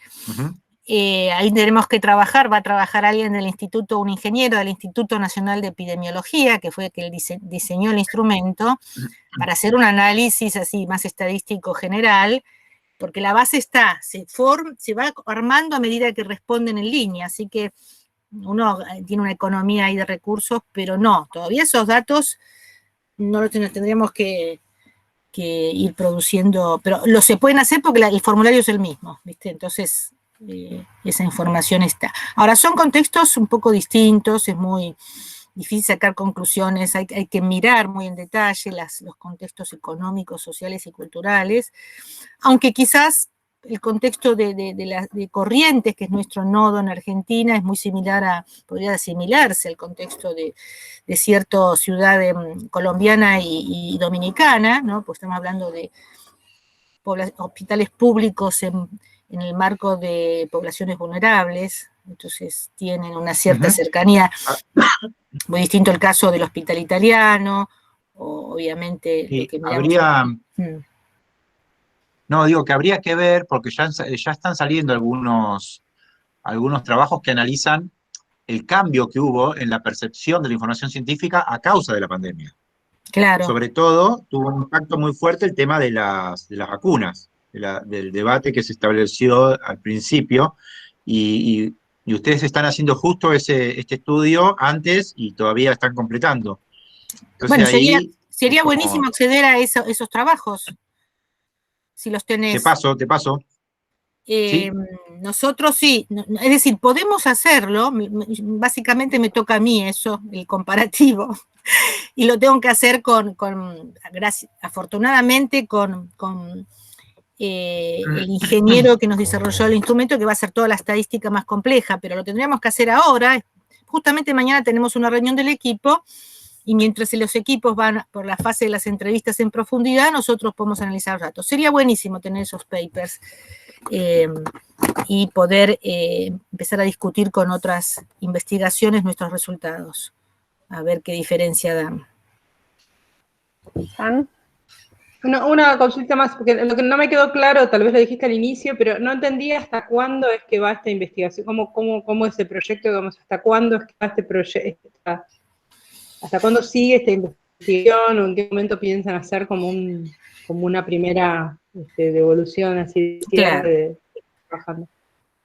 ahí tenemos que trabajar, va a trabajar alguien del instituto, un ingeniero del Instituto Nacional de Epidemiología, que fue el que diseñó el instrumento, para hacer un análisis así más estadístico general, porque la base está, se va armando a medida que responden en línea, así que uno tiene una economía ahí de recursos, pero no, todavía esos datos no los tendríamos que ir produciendo, pero lo se pueden hacer porque el formulario es el mismo, ¿viste? Entonces, esa información está. Ahora, son contextos un poco distintos, es muy difícil sacar conclusiones, hay que mirar muy en detalle los contextos económicos, sociales y culturales, aunque quizás el contexto de Corrientes, que es nuestro nodo en Argentina, es muy similar podría asimilarse al contexto de cierta ciudad colombiana y dominicana, ¿no? Pues estamos hablando de hospitales públicos en el marco de poblaciones vulnerables, entonces tienen una cierta cercanía. Muy distinto el caso del hospital italiano, o obviamente lo que miramos. No, digo que habría que ver, porque ya están saliendo algunos trabajos que analizan el cambio que hubo en la percepción de la información científica a causa de la pandemia. Claro. Sobre todo, tuvo un impacto muy fuerte el tema de las vacunas, del debate que se estableció al principio, y ustedes están haciendo justo este estudio antes y todavía están completando. Entonces, bueno, sería buenísimo acceder a esos trabajos, si los tenés. Te paso. ¿Sí? Nosotros sí, es decir, podemos hacerlo, básicamente me toca a mí eso, el comparativo, y lo tengo que hacer afortunadamente con el ingeniero que nos desarrolló el instrumento, que va a hacer toda la estadística más compleja, pero lo tendríamos que hacer ahora. Justamente mañana tenemos una reunión del equipo, y mientras los equipos van por la fase de las entrevistas en profundidad, nosotros podemos analizar los datos. Sería buenísimo tener esos papers y poder empezar a discutir con otras investigaciones nuestros resultados, a ver qué diferencia dan. ¿Han? Una consulta más, porque lo que no me quedó claro, tal vez lo dijiste al inicio, pero no entendí hasta cuándo es que va esta investigación, cómo es el proyecto, hasta cuándo es que va este proyecto, hasta cuándo sigue esta investigación, o en qué momento piensan hacer como una primera devolución así claro. trabajando.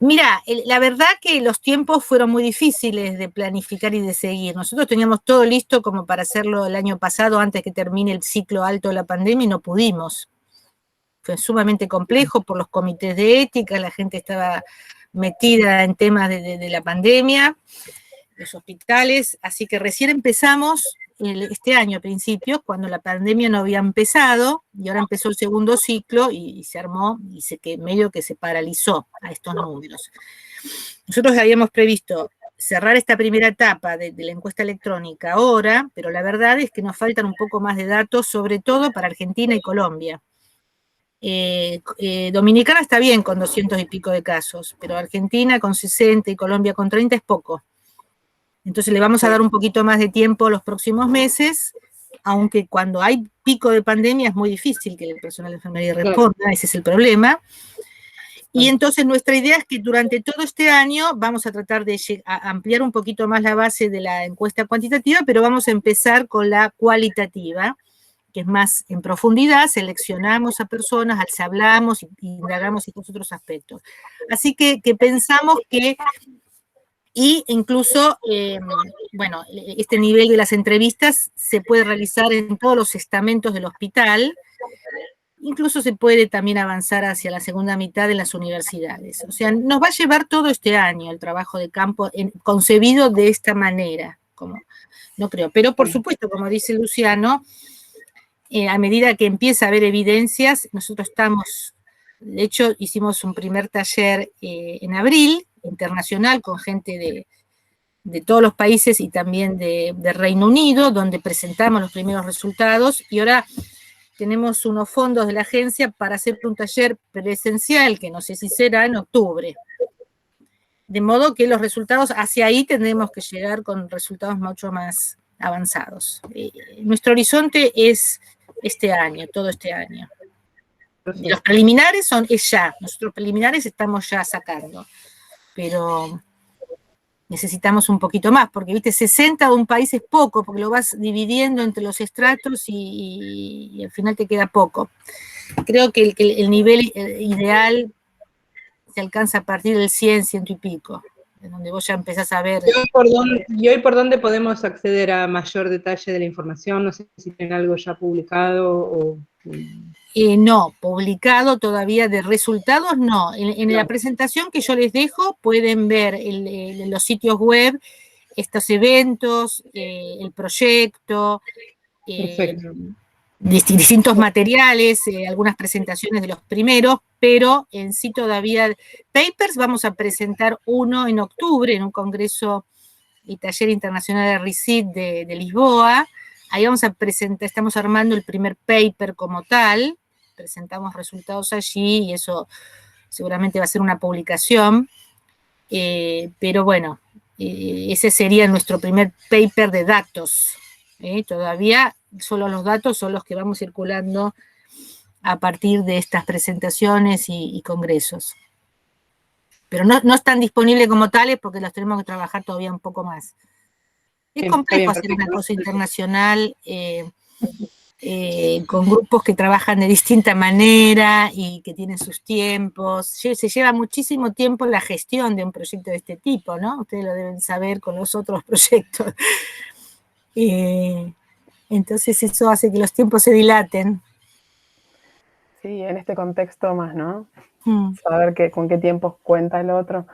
Mira, la verdad que los tiempos fueron muy difíciles de planificar y de seguir. Nosotros teníamos todo listo como para hacerlo el año pasado, antes que termine el ciclo alto de la pandemia, y no pudimos. Fue sumamente complejo por los comités de ética, la gente estaba metida en temas de la pandemia, los hospitales, así que recién empezamos este año a principios, cuando la pandemia no había empezado, y ahora empezó el segundo ciclo y se armó, y que medio que se paralizó a estos números. Nosotros habíamos previsto cerrar esta primera etapa de la encuesta electrónica ahora, pero la verdad es que nos faltan un poco más de datos, sobre todo para Argentina y Colombia. Dominicana está bien con 200 y pico de casos, pero Argentina con 60 y Colombia con 30 es poco. Entonces le vamos a dar un poquito más de tiempo los próximos meses, aunque cuando hay pico de pandemia es muy difícil que el personal de enfermería responda, ese es el problema. Y entonces nuestra idea es que durante todo este año vamos a tratar de ampliar un poquito más la base de la encuesta cuantitativa, pero vamos a empezar con la cualitativa, que es más en profundidad, seleccionamos a personas, les hablamos y indagamos estos otros aspectos. Así que pensamos que, y incluso, bueno, este nivel de las entrevistas se puede realizar en todos los estamentos del hospital, incluso se puede también avanzar hacia la segunda mitad de las universidades. O sea, nos va a llevar todo este año el trabajo de campo concebido de esta manera, como, no creo. Pero, por supuesto, como dice Luciano, a medida que empieza a haber evidencias, nosotros estamos, de hecho, hicimos un primer taller en abril, internacional, con gente de todos los países y también de Reino Unido, donde presentamos los primeros resultados, y ahora tenemos unos fondos de la agencia para hacer un taller presencial, que no sé si será en octubre. De modo que los resultados, hacia ahí tendremos que llegar con resultados mucho más avanzados. Nuestro horizonte es este año, todo este año. Y los preliminares es ya, nosotros preliminares estamos ya sacando, pero necesitamos un poquito más, porque, viste, 60 de un país es poco, porque lo vas dividiendo entre los estratos y al final te queda poco. Creo que el nivel ideal se alcanza a partir del 100, 100 y pico, de donde vos ya empezás a ver. ¿Y hoy por dónde podemos acceder a mayor detalle de la información? No sé si tienen algo ya publicado o... No, publicado todavía de resultados, no. En la presentación que yo les dejo pueden ver en los sitios web estos eventos, el proyecto, distintos materiales, algunas presentaciones de los primeros, pero en sí todavía papers vamos a presentar uno en octubre en un congreso y taller internacional de RICID de Lisboa. Ahí vamos a presentar, estamos armando el primer paper como tal, presentamos resultados allí y eso seguramente va a ser una publicación, pero bueno, ese sería nuestro primer paper de datos. Todavía solo los datos son los que vamos circulando a partir de estas presentaciones y congresos. Pero no están disponibles como tales porque los tenemos que trabajar todavía un poco más. Es complejo hacer una cosa internacional con grupos que trabajan de distinta manera y que tienen sus tiempos. Se lleva muchísimo tiempo la gestión de un proyecto de este tipo, ¿no? Ustedes lo deben saber con los otros proyectos. Entonces eso hace que los tiempos se dilaten. Sí, en este contexto más, ¿no? Saber con qué tiempos cuenta el otro.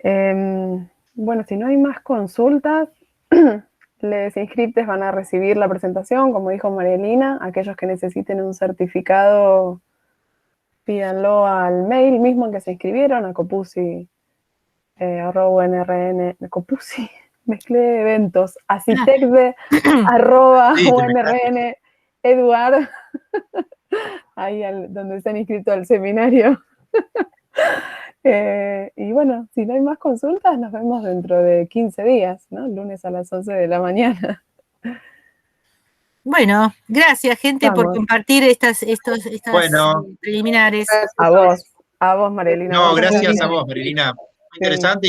Bueno, si no hay más consultas, los inscriptos van a recibir la presentación, como dijo Marielina. Aquellos que necesiten un certificado, pídanlo al mail mismo en que se inscribieron, a copusi, copusi, mezclé eventos, acitecde, @unrn, Eduard, ahí donde están inscritos al seminario. Y bueno, si no hay más consultas, nos vemos dentro de 15 días, ¿no? Lunes a las 11 de la mañana. Bueno, gracias, gente, por compartir estas preliminares. A vos, Marielina. No, gracias a vos, Marielina. Muy interesante.